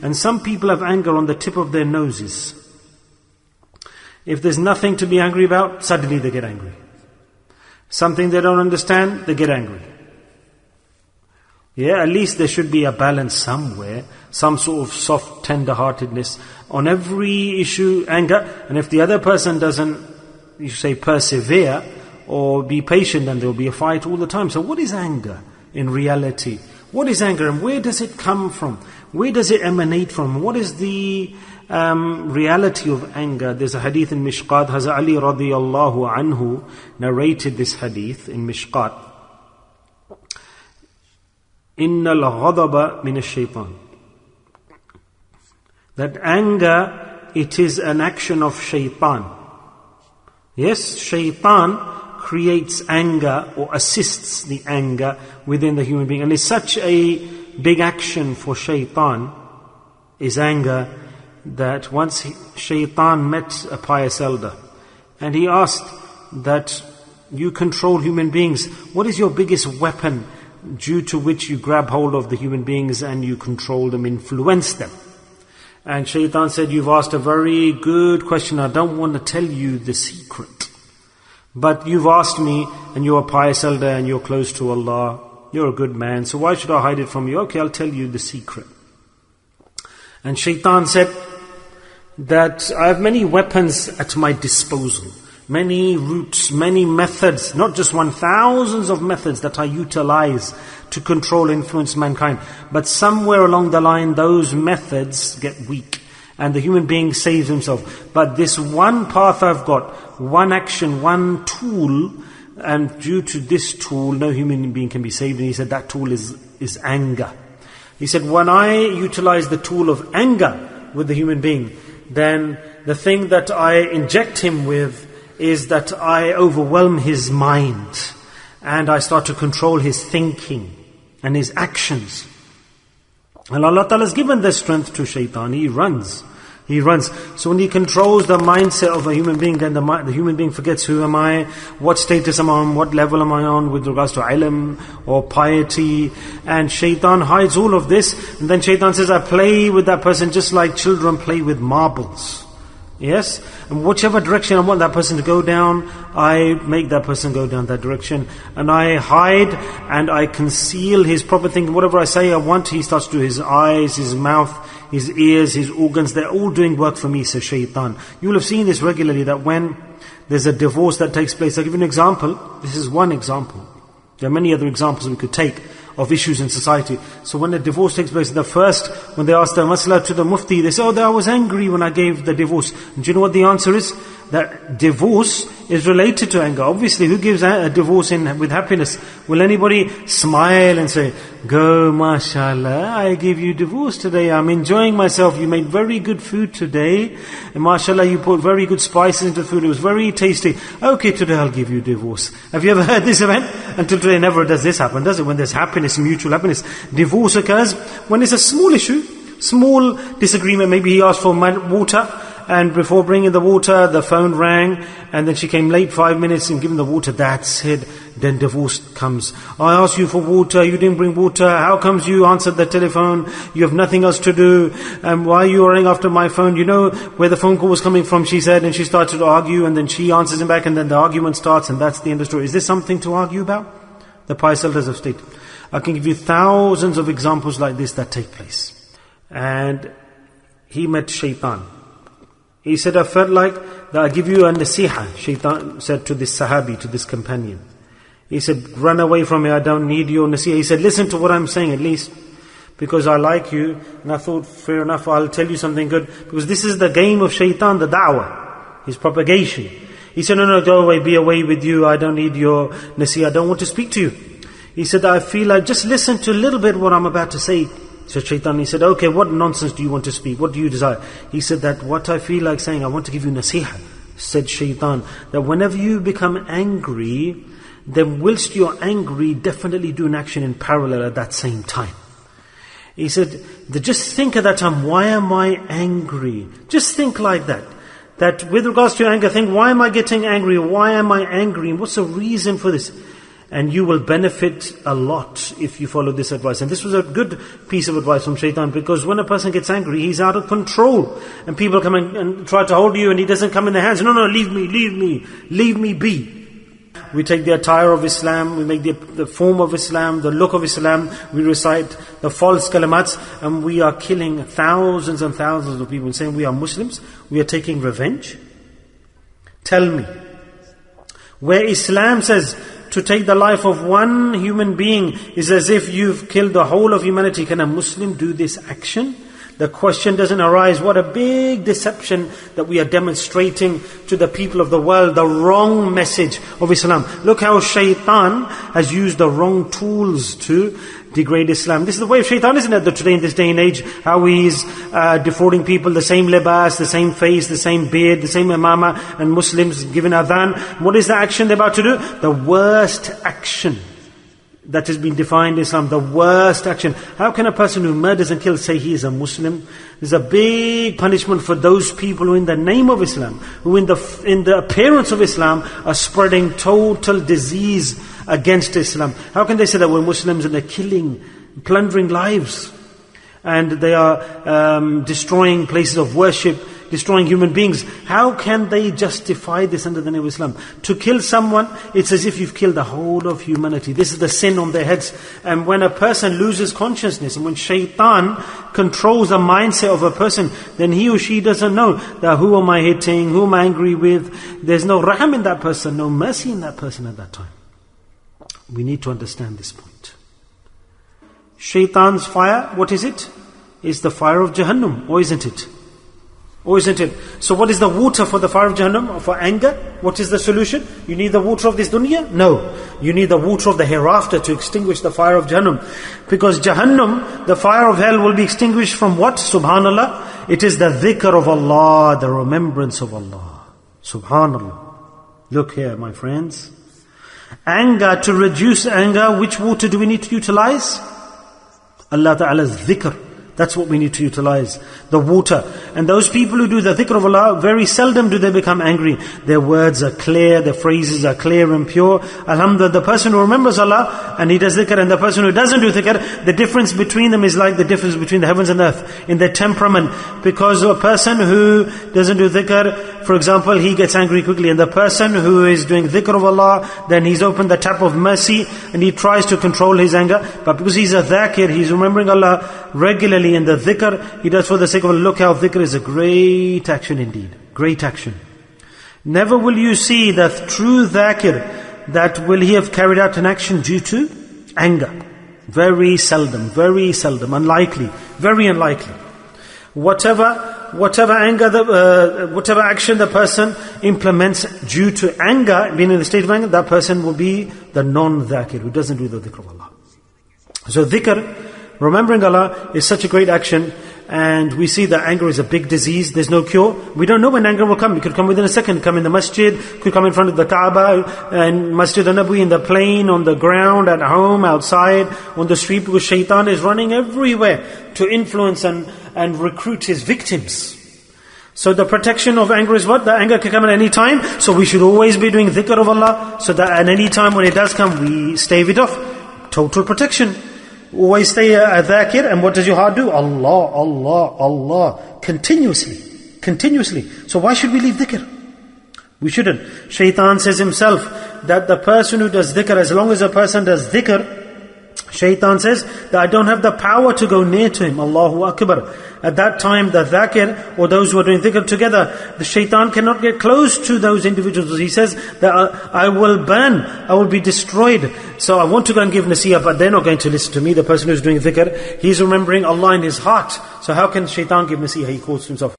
And some people have anger on the tip of their noses. If there's nothing to be angry about, suddenly they get angry. Something they don't understand, they get angry. Yeah, at least there should be a balance somewhere, some sort of soft tender-heartedness on every issue, anger. And if the other person doesn't, you say, persevere or be patient, then there will be a fight all the time. So what is anger in reality? What is anger and where does it come from? Where does it emanate from? What is the reality of anger? There's a hadith in Mishqat. Hazrat Ali radiyallahu anhu narrated this hadith in Mishqat. Inna al-ghadaba min ash-shaytan. That anger, it is an action of shaitan. Yes, shaitan creates anger or assists the anger within the human being. And it's such a big action for shaitan, is anger, that once shaitan met a pious elder and he asked that you control human beings, what is your biggest weapon due to which you grab hold of the human beings and you control them, influence them? And shaitan said, you've asked a very good question. I don't want to tell you the secret. But you've asked me and you're a pious elder and you're close to Allah. You're a good man. So why should I hide it from you? Okay, I'll tell you the secret. And shaitan said that I have many weapons at my disposal. Many routes, many methods, not just one, thousands of methods that I utilize to control, influence mankind. But somewhere along the line, those methods get weak and the human being saves himself. But this one path I've got, one action, one tool, and due to this tool, no human being can be saved. And he said that tool is anger. He said, when I utilize the tool of anger with the human being, then the thing that I inject him with is that I overwhelm his mind and I start to control his thinking and his actions. And Allah Ta'ala has given this strength to shaitan. He runs. So when he controls the mindset of a human being, then the human being forgets, who am I, what status am I on, what level am I on with regards to ilm or piety. And shaitan hides all of this. And then shaitan says, I play with that person just like children play with marbles. Yes? And whichever direction I want that person to go down, I make that person go down that direction. And I hide and I conceal his proper thinking. Whatever I say I want, he starts to do. His eyes, his mouth, his ears, his organs, they're all doing work for me, says shaitan. You will have seen this regularly, that when there's a divorce that takes place. I'll give you an example. This is one example. There are many other examples we could take of issues in society. So when a divorce takes place, when they ask the masla to the mufti, they say, I was angry when I gave the divorce. And do you know what the answer is? That divorce is related to anger. Obviously, who gives a divorce with happiness? Will anybody smile and say, go, mashallah, I give you divorce today, I'm enjoying myself, you made very good food today, and mashallah, you put very good spices into the food, it was very tasty. Okay, today I'll give you divorce. Have you ever heard this event? Until today, never does this happen, does it? When there's happiness, mutual happiness. Divorce occurs when it's a small issue, small disagreement. Maybe he asked for water, and before bringing the water, the phone rang, and then she came late 5 minutes and given the water. That's it. Then divorce comes. I asked you for water, you didn't bring water. How comes you answered the telephone? You have nothing else to do. And why are you running after my phone? You know where the phone call was coming from, she said, and she started to argue, and then she answers him back, and then the argument starts, and that's the end of the story. Is this something to argue about? The pious elders have stated. I can give you thousands of examples like this that take place. And he met shaitan. He said, I felt like that I give you a nasiha. Shaitan said to this sahabi, to this companion. He said, run away from me, I don't need your nasiha. He said, listen to what I'm saying at least, because I like you. And I thought, fair enough, I'll tell you something good. Because this is the game of shaitan, the da'wah, his propagation. He said, no, go away, be away with you, I don't need your nasiha, I don't want to speak to you. He said, I feel like, just listen to a little bit what I'm about to say. So shaitan, he said, okay, what nonsense do you want to speak? What do you desire? He said that what I feel like saying, I want to give you nasiha. Said shaitan, that whenever you become angry, then whilst you're angry, definitely do an action in parallel at that same time. He said, just think at that time, why am I angry? Just think like that. That with regards to anger, think, why am I getting angry? Why am I angry? And what's the reason for this? And you will benefit a lot if you follow this advice. And this was a good piece of advice from Shaitan, because when a person gets angry, he's out of control. And people come and try to hold you and he doesn't come in their hands. No, leave me be. We take the attire of Islam, we make the form of Islam, the look of Islam, we recite the false kalimats, and we are killing thousands and thousands of people, saying we are Muslims, we are taking revenge. Tell me, where Islam says to take the life of one human being is as if you've killed the whole of humanity, can a Muslim do this action? The question doesn't arise, what a big deception that we are demonstrating to the people of the world, the wrong message of Islam. Look how Shaitan has used the wrong tools to degrade Islam. This is the way of Shaitan, isn't it? Today in this day and age, how he is defrauding people, the same libas, the same face, the same beard, the same imama, and Muslims giving adhan. What is the action they're about to do? The worst action that has been defined in Islam, the worst action. How can a person who murders and kills say he is a Muslim? There's a big punishment for those people who in the name of Islam, who in the appearance of Islam are spreading total disease against Islam. How can they say that we're Muslims and they're killing, plundering lives? And they are destroying places of worship, destroying human beings. How can they justify this under the name of Islam? To kill someone, it's as if you've killed the whole of humanity. This is the sin on their heads. And when a person loses consciousness, and when Shaitan controls the mindset of a person, then he or she doesn't know that who am I hitting, who am I angry with. There's no raham in that person, no mercy in that person at that time. We need to understand this point. Shaitan's fire, what is it? It's the fire of Jahannam, or isn't it? Or isn't it? So what is the water for the fire of Jahannam, or for anger? What is the solution? You need the water of this dunya? No. You need the water of the hereafter to extinguish the fire of Jahannam. Because Jahannam, the fire of hell, will be extinguished from what? Subhanallah. It is the dhikr of Allah, the remembrance of Allah. Subhanallah. Look here, my friends. Anger, to reduce anger, which water do we need to utilize? Allah Ta'ala's dhikr. That's what we need to utilize, the water. And those people who do the dhikr of Allah, very seldom do they become angry. Their words are clear, their phrases are clear and pure. Alhamdulillah, the person who remembers Allah and he does dhikr, and the person who doesn't do dhikr, the difference between them is like the difference between the heavens and earth in their temperament. Because a person who doesn't do dhikr, for example, he gets angry quickly. And the person who is doing dhikr of Allah, then he's opened the tap of mercy and he tries to control his anger. But because he's a dhakir, he's remembering Allah regularly, in the dhikr, he does for the sake of Allah. Look how dhikr is a great action indeed. Great action. Never will you see the true dhakir that will he have carried out an action due to anger. Very seldom, unlikely, very unlikely. Whatever anger, whatever action the person implements due to anger, being in the state of anger, that person will be the non-dhakir, who doesn't do the dhikr of Allah. So dhikr, remembering Allah, is such a great action. And we see that anger is a big disease. There's no cure. We don't know when anger will come. It could come within a second. Come in the masjid, could come in front of the Kaaba, and Masjid al-Nabawi, in the plane, on the ground, at home, outside, on the street, because Shaitan is running everywhere to influence and recruit his victims. So the protection of anger is what? The anger can come at any time. So we should always be doing dhikr of Allah, so that at any time when it does come, we stave it off. Total protection. Always stay a dhakir, and what does your heart do? Allah, Allah, Allah. Continuously. So why should we leave dhikr? We shouldn't. Shaitan says himself that the person who does dhikr, as long as a person does dhikr, Shaitan says that I don't have the power to go near to him. Allahu Akbar. At that time, the dhakir, or those who are doing dhikr together, the Shaitan cannot get close to those individuals. He says that I will burn, I will be destroyed. So I want to go and give nasiyah, but they're not going to listen to me. The person who's doing dhikr, he's remembering Allah in his heart. So how can Shaitan give nasiyah? He calls himself